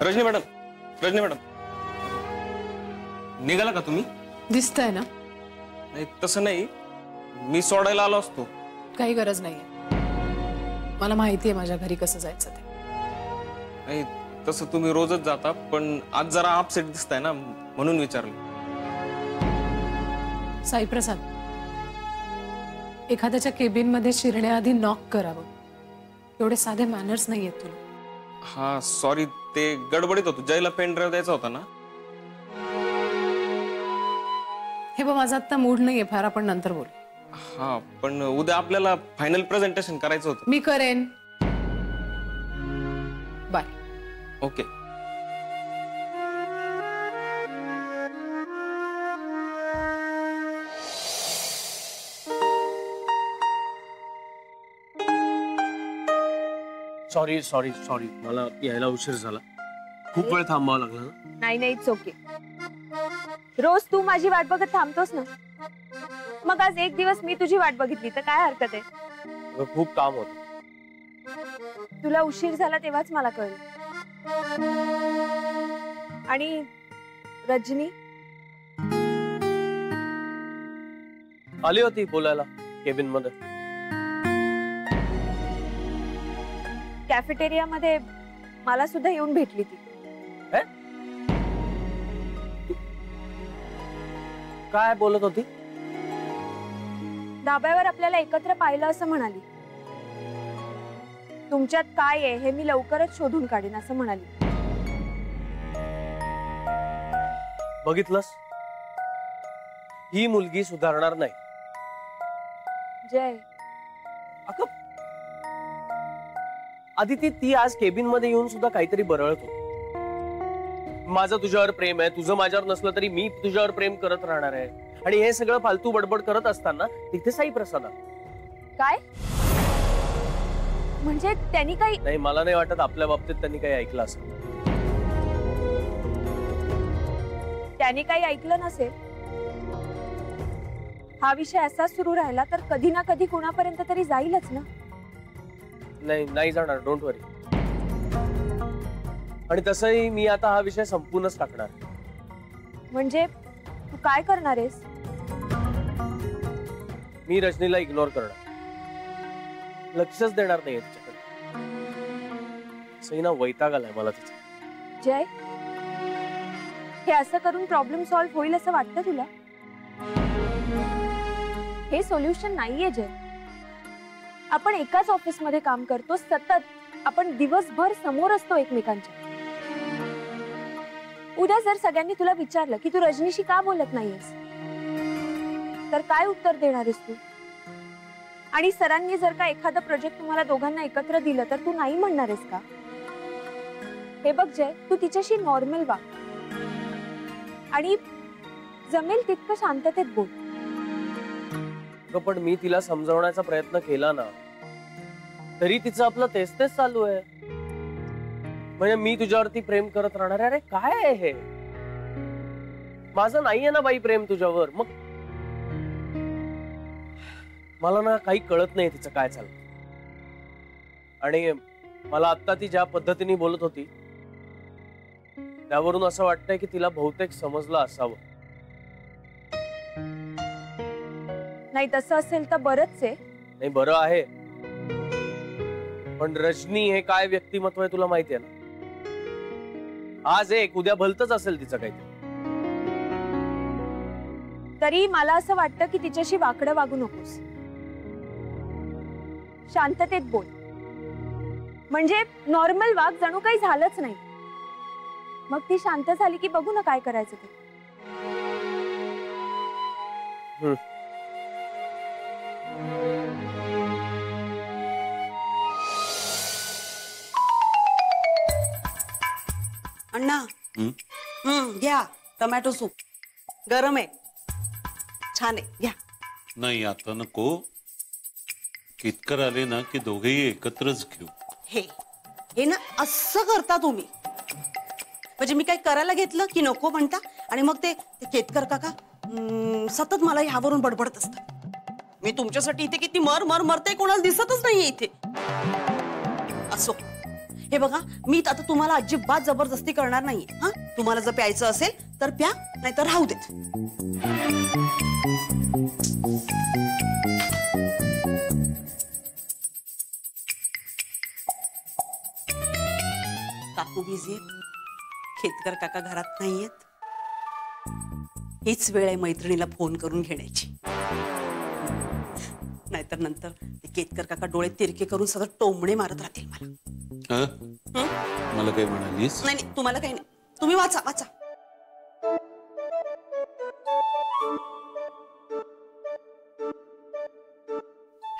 Rajani madam, Rajani madam, निघाला का तुम्ही? दिसतंय ना? नाही तसं नाही, मी सोडायला आलो असतो. काही गरज नाहीये, मला माहिती आहे माझ्या घरी कसं जायचं ते. नाही तसं तुम्ही रोजच जाता, पण आज जरा अपसेट दिसताय ना, म्हणून विचारलं. साई प्रसाद, एखाद्याच्या केबिन मध्ये शिरण्याआधी नॉक करावं, एवढे साधे मॅनर्स नाही आहेत तुला. हा सॉरी, ते गडबडीत होतो. जयला पेन ड्राईव्ह द्यायचा होता ना. हे बघ, माझा आता मूड नाहीये फार, आपण नंतर बोलू. हा पण उद्या आपल्याला फायनल प्रेझेंटेशन करायचं होतं. मी करेन. Bye. Okay. Sorry sorry sorry, मला यायला उशीर झाला. खूप वेळ थांबावं लागला ना. नाही नाही, इट्स ओके. रोज तू माझी वाट बघत थांबतोस ना, मग आज एक दिवस मी तुझी वाट बघितली तर काय हरकत आहे? खूप काम होतं. तुला उशीर झाला तेव्हाच मला कळलं. आणि रजनी आली होती बोलायला केबिन मध्ये. कॅफेटेरिया मध्ये मला सुद्धा येऊन भेटली ती. काय बोलत होती? धाब्यावर आपल्याला एकत्र पाहिलं असं म्हणाली. तुमच्यात काय आहे हे मी लवकरच शोधून काढेन असं म्हणाली. बघितलंस, ही मुलगी सुधारणार नाही. जय, अगं आदिती, ती आज केबिन मध्ये येऊन सुद्धा काहीतरी बरळत होती. माझं तुझ्यावर प्रेम आहे, तुझं माझ्यावर नसलं तरी मी तुझ्यावर प्रेम करत राहणार आहे, आणि हे सगळं फालतू बडबड करत असताना तिथे साई प्रसाद काय म्हणजे त्यांनी काही नाही. मला नाही वाटत आपल्या बाबतीत त्यांनी काही ऐकलं असेल. त्यांनी काही ऐकलं नसेल. हा विषय असा सुरू राहिला तर कधी ना कधी कोणापर्यंत तरी जाईलच ना. नाही नाही जाणार, डोंट वरी. आणि तसंही मी आता हा विषय संपूर्णच टाकणार. म्हणजे तू काय करणार आहेस? मी रजनीला इग्नोर करणार, लक्षच देणार नाही तिच्याकडे. सईना वैताग आलाय मला तिचा. जय, हे असं करून प्रॉब्लेम सॉल्व्ह होईल असं वाटतं तुला? हे सोल्युशन नाहीये जय. आपण एकाच ऑफिस मध्ये काम करतो, सतत आपण दिवसभर समोर असतो एकमेकांच्या. उद्या जर सगळ्यांनी तुला विचारलं की तू रजनीशी का बोलत नाहीयेस, तर काय उत्तर देणार आहेस तू? आणि सरांनी जर का एखादा प्रोजेक्ट तुम्हाला दोघांना एकत्र दिलं तर तू नाही म्हणणार आहेस का? हे बघ जय, तू तिच्याशी नॉर्मल वाग आणि जमेल तितकं शांततेत बोल. पण मी तिला समजावण्याचा प्रयत्न केला ना, तरी तिचं आपलं तेच तेच चालू आहे. म्हणजे मी तुझ्यावरती प्रेम करत राहणार. अरे काय आहे हे? माझं नाहीये ना बाई प्रेम तुझ्यावर. मग मला ना काही कळत नाही तिचं काय चाललं. आणि मला आता ती ज्या पद्धतीने बोलत होती त्यावरून असं वाटतंय की तिला बहुतेक समजलं असावं. नाही तसं असेल तर बरंच आहे. नाही बरं आहे, पण रजनी हे काय व्यक्तिमत्व आहे तुला माहिती आहे ना. आज एक उद्या भलतच असेल तिचं काहीतरी. तरी मला असं वाटतं की तिच्याशी वाकडं वागू नकोस. शांततेत बोल, म्हणजे नॉर्मल वाग, जणू काही झालंच नाही. मग ती शांत झाली की बघू ना काय करायचं ते. अण्णा, घ्या टोमॅटो सूप. गरम आहे, छान आहे, घ्या. नाही आता नको. कितकर आले ना की दोघेही एकत्रच घेऊ. हे ना असं करता तुम्ही, म्हणजे मी काही करायला घेतलं की नको म्हणता, आणि मग ते केतकर काका सतत मला ह्यावरून बडबडत असतात. मी तुमच्यासाठी इथे किती मरते कोणाला दिसतच नाहीये इथे. असो, हे बघा, मी आता तुम्हाला अजिबात जबरदस्ती करणार नाहीये. हा, तुम्हाला जर प्यायचं असेल तर प्या, नाहीतर राहू देत. काकू बिझी आहेत, खेतकर काका घरात नाहीयेत. हीच वेळ आहे मैत्रिणीला फोन करून घेण्याची. नाहीतर नंतर ते केतकर काका डोळे तिरके करून सगळं टोमणे मारत राहतील मला. मला काय म्हणालीस? नाही, तुम्हाला काही नाही. तुम्ही वाचा.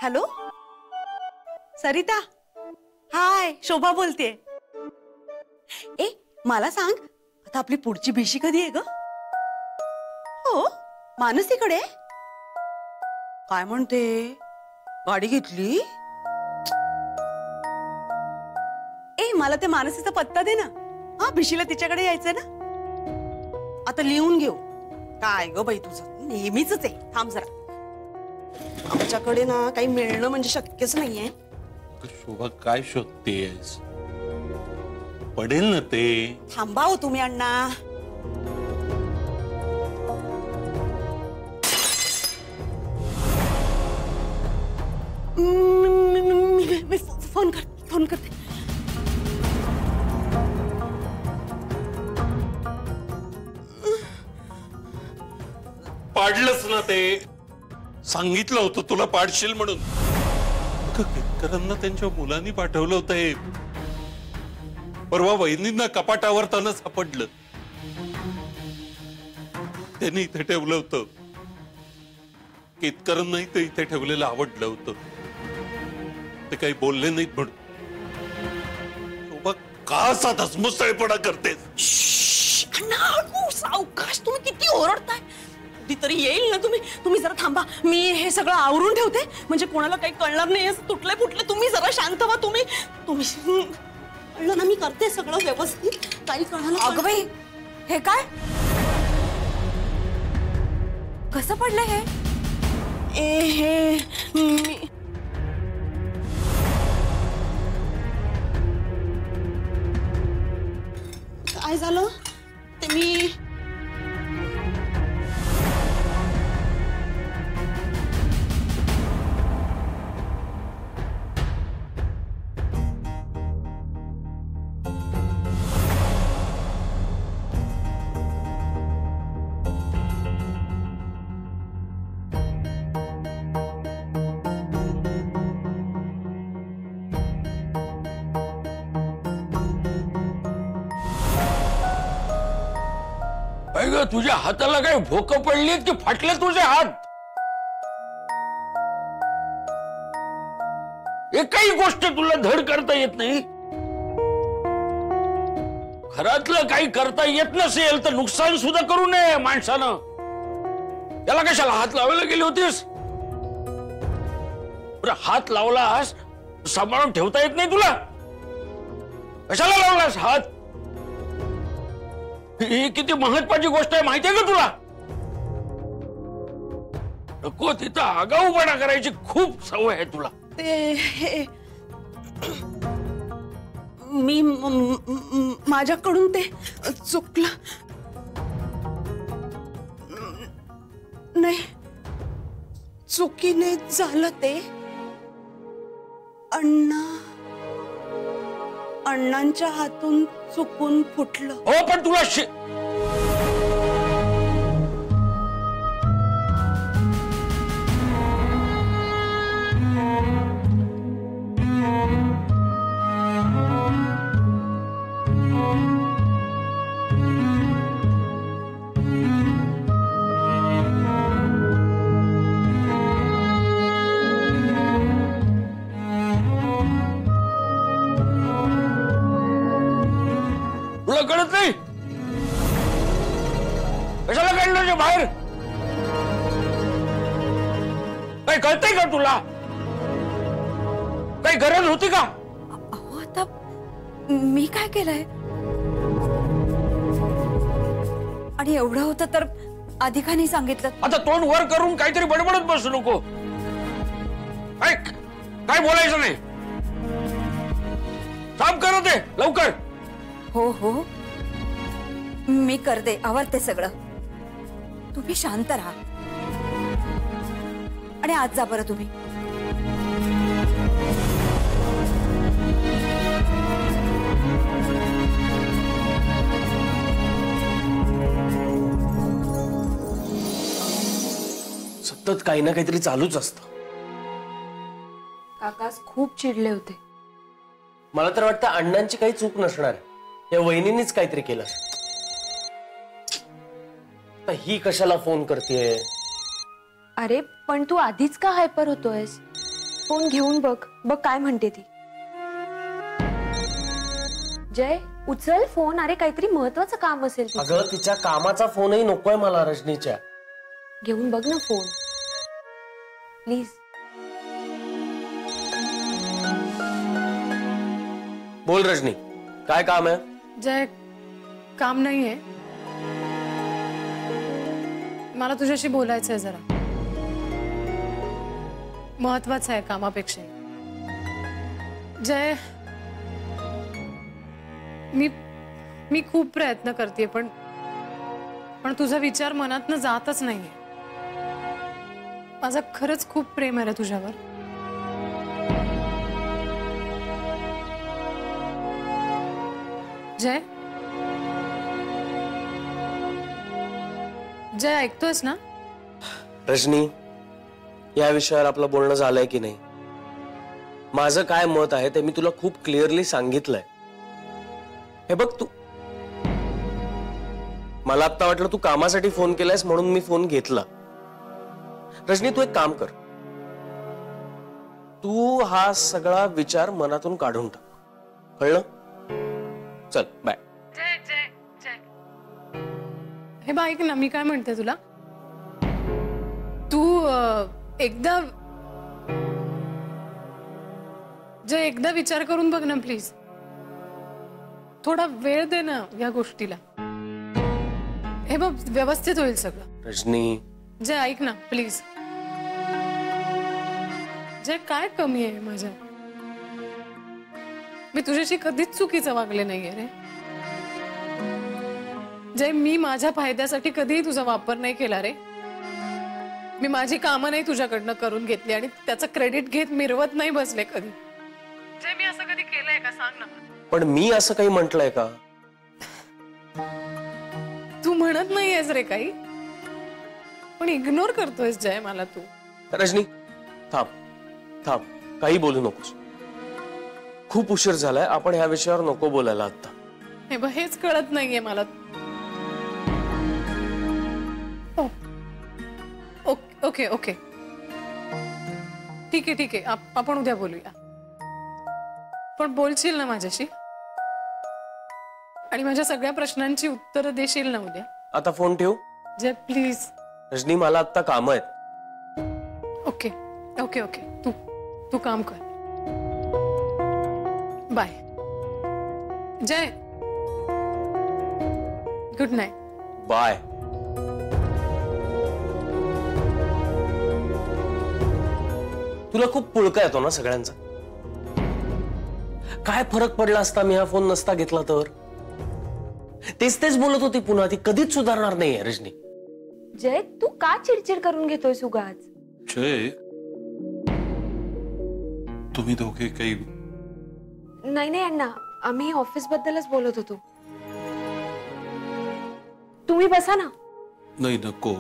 हॅलो सरिता, हाय, शोभा बोलतेय. ए, मला सांग, आता आपली पुढची भिशी कधी आहे ग? हो, मानसीकडे काय म्हणते? गाडी घेतली? ए, मला ते मानसीचा पत्ता दे ना. हा, भिशीला तिच्याकडे यायचंय ना. आता लिहून घेऊ. काय ग बाई, तुझं नेहमीच आहे. थांब जरा, आमच्याकडे ना काही मिळणं म्हणजे शक्यच नाहीये. शोभा, काय शोधतेस? पडेल ना ते. थांबा हो तुम्ही अण्णा. मी फोन करते. पाडलंच ना ते. सांगितलं होतं तुला पाडशील म्हणून. केतकरांना त्यांच्या मुलांनी पाठवलं होतं हे. परवा वहिनींना कपाटावर त्यानं सापडलं. त्यांनी इथे ठेवलं होतं. केतकरांनाही ते इथे ठेवलेलं आवडलं होतं. ते काही बोलले नाहीत म्हणून. का असा धसमुसळपणा करतेस? सावकाश, तुम्ही किती ओरडताय. कधीतरी येईल ना. तुम्ही जरा थांबा. मी हे सगळं आवरून ठेवते, म्हणजे कोणाला काही कळणार नाही. असं तुटले फुटले. तुम्ही जरा शांत व्हा. तुम्ही कळलं ना, मी करते सगळं व्यवस्थित. काही कळलं? अगं बाई, हे काय? कसं पडलं हे? काय झालं ते मी तुझ्या हाताला काही भोक पडली की फाटले तुझे हात? एकही गोष्ट तुला धड करता येत नाही. घरातलं काही करता येत नसेल तर नुकसान सुद्धा करू नये माणसानं. त्याला कशाला हात लावायला गेली होतीस? हात लावलास, सांभाळून ठेवता येत नाही तुला? कशाला लावलास हात? ही किती महत्वाची गोष्ट आहे माहितीये का तुला? नको तिथं आगाऊपणा करायची खूप सवय आहे तुला. मी माझ्याकडून ते चुकलं. नाही, चुकीने झालं ते. अण्णांच्या हातून चुकून फुटलं. हो, पण तुला कळत नाही? कशाला काढलं बाहेर? काही कळतंय का तुला? काही गरज होती का? अहो, आता मी काय केलंय? आणि एवढं होतं तर आधी का नाही सांगितलं? आता तोंड वर करून काहीतरी बडबडत बसू नको. काय बोलायचं नाही. काम करत आहे लवकर. हो हो मी करते, आवडते सगळं. तुम्ही शांत राहा आणि आज जा बरं तुम्ही. सतत काही ना काहीतरी चालूच असतं. काकाच खूप चिडले होते. मला तर वाटतं अण्णांची काही चूक नसणार आहे. या वहिनींनीच काहीतरी केलं. तर ही कशाला फोन करतेय? अरे पण तू आधीच का हायपर होतोयस? फोन घेऊन बघ बघ काय म्हणते ती. जय उचल फोन. अरे काहीतरी महत्वाचं काम असेल तिचं. अगं तिच्या कामाचा फोनही नकोय मला रजनीच्या. घेऊन बघ ना फोन प्लीज. बोल रजनी, काय काम आहे? जय काम नाहीये, मला तुझ्याशी बोलायचंय जरा. महत्वाचं आहे कामापेक्षा. जय मी खूप प्रयत्न करते पण तुझा विचार मनातनं जातच नाहीये. माझं खरंच खूप प्रेम आहे रे तुझ्यावर. जय जय ऐकतोयस ना? रजनी, या विषयावर आपलं बोलणं झालंय की नाही? माझं काय मत आहे ते मी तुला खूप क्लिअरली सांगितलंय. हे बघ तू, मला आता वाटलं तू कामासाठी फोन केलायस म्हणून मी फोन घेतला. रजनी तू एक काम कर, तू हा सगळा विचार मनातून काढून टाक. कळलं? चल बाय. जय जय जय हे बा ऐक ना, मी काय म्हणते तुला, तू एकदा विचार करून बघ ना प्लीज. थोडा वेळ दे ना या गोष्टीला. हे बघ व्यवस्थित होईल सगळं. रजनी जय ऐक ना प्लीज. जय काय कमी आहे माझ्या? मी तुझ्याशी कधीच चुकीचं वागले नाहीये रे. जय मी माझ्या फायद्यासाठी कधीही तुझा वापर नाही केला रे. मी माझी कामं नाही तुझ्याकडनं करून घेतली आणि त्याचं क्रेडिट घेत मिरवत नाही बसले कधी. जय मी असं कधी केलंय का सांग ना. पण मी असं काही म्हटलंय का? तू म्हणत नाहीयेस रे काही, पण इग्नोर करतोयस जय मला तू. रजनी थांब थांब, काही बोलू नकोस. खूप उशीर झालाय, आपण ह्या विषयावर नको बोलायला आता. हे बघ हेच कळत नाहीये मला. ओके ओके ठीक आहे आपण उद्या बोलूया. पण बोलशील ना माझ्याशी आणि माझ्या सगळ्या प्रश्नांची उत्तरं देशील ना उद्या? आता फोन ठेव जय प्लीज. रजनी मला आता काम आहेत. ओके ओके ओके तू काम कर. Bye Jay. Good night. Bye. तुला खूप पुळका येतो ना सगळ्यांचा. काय फरक पडला असता मी हा फोन नसता घेतला तर? तेच बोलत होती पुन्हा. ती कधीच सुधारणार नाहीये रजनी. जय तू का चिडचिड करून घेतोय उगाच? जय तुम्ही दोघे काही? नाही अण्णा, आम्ही ऑफिस बद्दलच बोलत होतो. तुम्ही बसा ना. नाही नको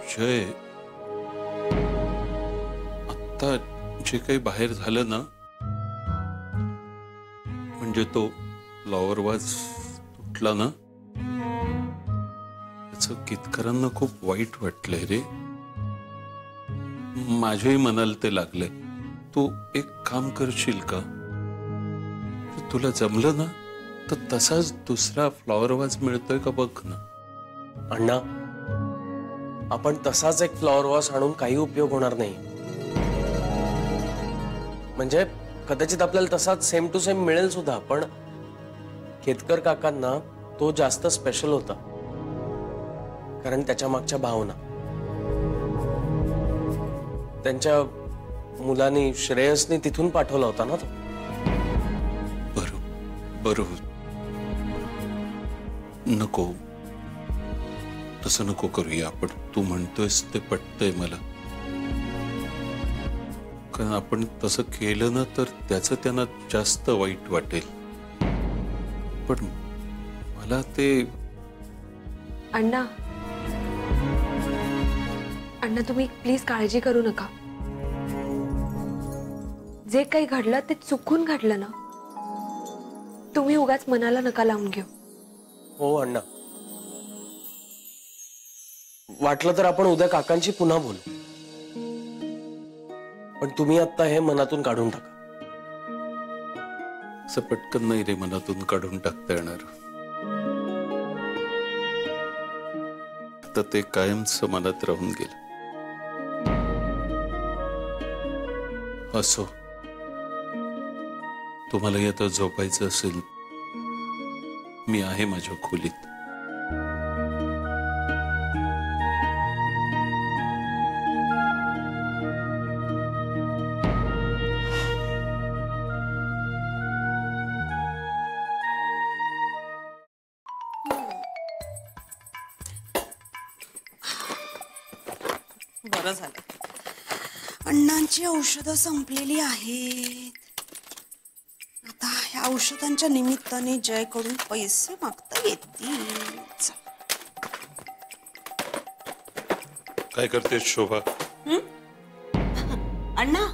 जय. आता जे काही बाहेर झालं ना, म्हणजे तो फ्लॉवर वाज तुटला ना, त्याचं केतकरांना खूप वाईट वाटलंय रे. माझ्याही मनाला ते लागलंय. तू एक काम करशील का? तुला जमलं ना तर तसाच दुसरा फ्लॉवर वाज मिळतोय का बघ ना. अण्णा, आपण तसाच एक फ्लॉवर वॉस आणून काही उपयोग होणार नाही. म्हणजे कदाचित आपल्याला तसाच सेम टू सेम मिळेल सुद्धा, पण केतकर काकांना तो जास्त स्पेशल होता, कारण त्याच्या मागच्या भावना. त्यांच्या मुलाने श्रेयसने तिथून पाठवला होता ना तो. बरोबर. नको, तसं नको करूया आपण. तू म्हणतोयस ते पटतंय मला, कारण आपण तसं केलं ना तर त्याचं त्यांना जास्त वाईट वाटेल. पण मला ते अण्णा तुम्ही प्लीज काळजी करू नका. जे काही घडलं ते चुकून घडलं ना, तुम्ही उगाच मनाला नका लावून घेऊ. हो अण्णा, वाटलं तर आपण उद्या काकांची पुन्हा बोलू, पण तुम्ही आता हे मनातून काढून टाका. असं पटकन नाही रे मनातून काढून टाकता येणार. आता ते कायमचं मनात राहून गेलं. असो, तुम्हाला आता झोपायचं असेल, मी आहे माझ्या खोलीत. बरं झालं, अण्णांची औषधं संपलेली आहेत. आता ह्या औषधांच्या निमित्ताने जयकडून पैसे मागता येतील. काय करतेस शोभा? अण्णा,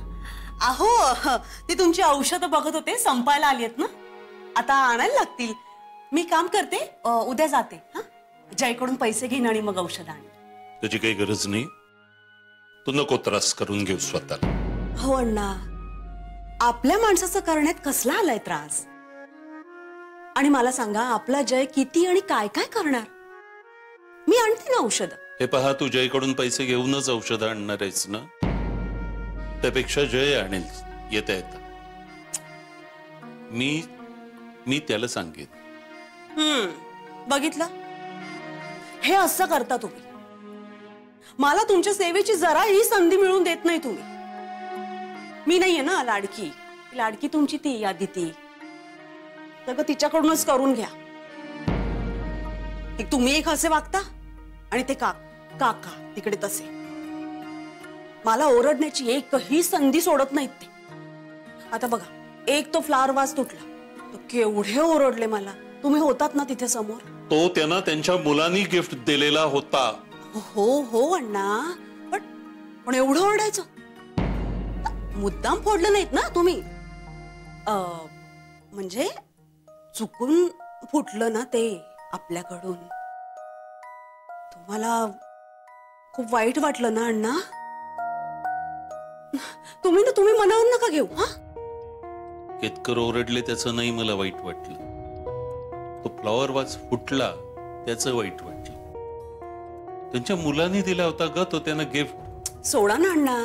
अहो ती तुमची औषधं बघत होते, संपायला आली आहेत ना, आता आणायला लागतील. मी काम करते, उद्या जाते. हा, जयकडून पैसे घेईन आणि मग औषध आण. त्याची काही गरज नाही, तू नको त्रास करून घेऊ स्वतःला. हो अण्णा, आपल्या माणसाचं करण्यात कसला आलाय त्रास? आणि मला सांगा, आपला जय किती आणि काय काय करणार? मी आणते ना औषध. हे पहा, तू जयकडून पैसे घेऊनच औषध आणणार आहेस ना, त्यापेक्षा जय आणेल येता येता. मी त्याला सांगेन. बघितलं, हे असं करता तुम्ही. मला तुमच्या सेवेची जराही संधी मिळून देत नाही तुम्ही. मी नाहीये ना लाडकी तुमची ती आदिती, सगळं तिच्याकडूनच करून घ्या. तुम्ही एक असे वागता आणि ते काका तिकडे तसे. मला ओरडण्याची एकही संधी सोडत नाहीत ते. आता बघा, एक तो फ्लावर वाज तुटला, तो केवढे ओरडले मला. तुम्ही होतात ना तिथे समोर. तो त्यांना त्यांच्या मुलांनी गिफ्ट दिलेला होता. हो अण्णा, पण एवढं ओरडायचं? मुद्दाम फोडलं नाहीत ना तुम्ही? म्हणजे चुकून फुटलं ना ते आपल्याकडून. तुम्हाला खूप वाईट वाटलं ना अण्णा? तुम्ही मनावर नका घेऊ. हा, केतकर ओरडले त्याचं नाही मला वाईट वाटलं. तो फ्लॉवर वाज फुटला त्याचं वाईट वाटलं. त्यांच्या मुलांनी दिला होता ग तो त्यांना गिफ्ट. सोडा ना अण्णा,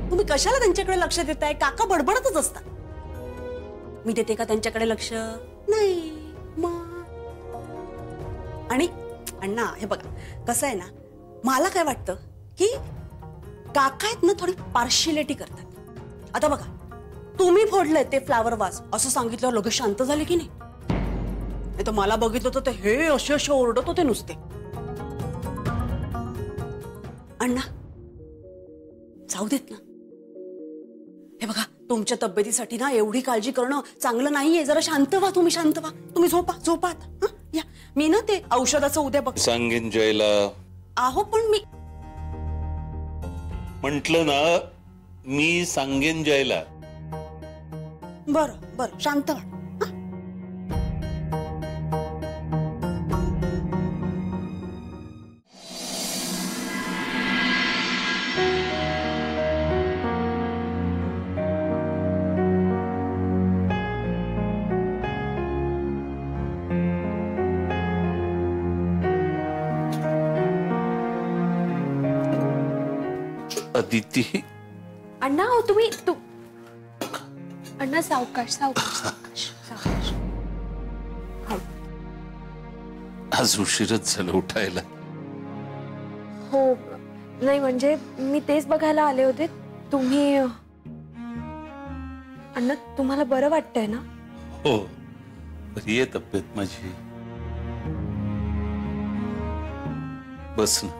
तुम्ही कशाला त्यांच्याकडे लक्ष देताय? काका बडबडतच असतात. मी देते का त्यांच्याकडे लक्ष? नाही. आणि अण्णा हे बघा, कसं आहे ना, मला काय वाटतं की काका आहेत ना थोडी पार्शियलिटी करतात. आता बघा, तुम्ही फोडलंय ते फ्लावर वाज असं सांगितल्यावर लगेच शांत झाले की नाही? नाही तर मला बघितलं तर हे असे ओरडत होते नुसते. अण्णा जाऊ देत ना. हे बघा, तुमच्या तब्येतीसाठी ना एवढी काळजी करणं चांगलं नाहीये. जरा शांत व्हा, तुम्ही शांत व्हा. तुम्ही झोपा आता. या, मी ना ते औषधाचं उद्या बघ सांगेन जयला. आहो पण मी म्हंटल ना, मी सांगेन जयला. बरं शांत व्हा. अदिती, अण्णा हो अण्णा सावकाश. आज उशीरच झालं उठायला. हो, नाही म्हणजे मी तेच बघायला आले होते. तुम्ही अण्णा तुम्हाला बरं वाटतंय ना? हो, बरी आहे तब्येत माझी. बस ना.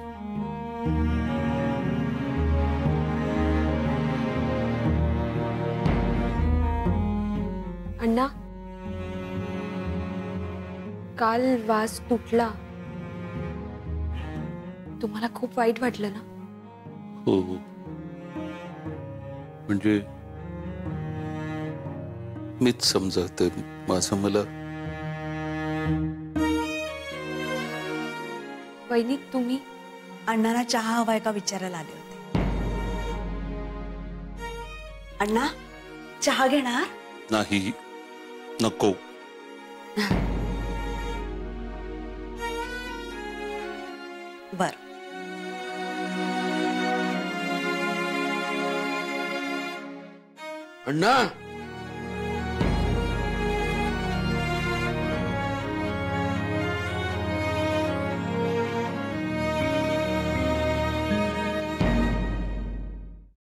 अण्णा काल वास तुटला, तुम्हाला खूप वाईट वाटलं ना? हो, म्हणजे मीच समजतोय माझं मला. वहिनी तुम्ही अण्णांना चहा हवाय का विचारायला आले होते. अण्णा चहा घेणार? नाही, नको. बर. अण्णा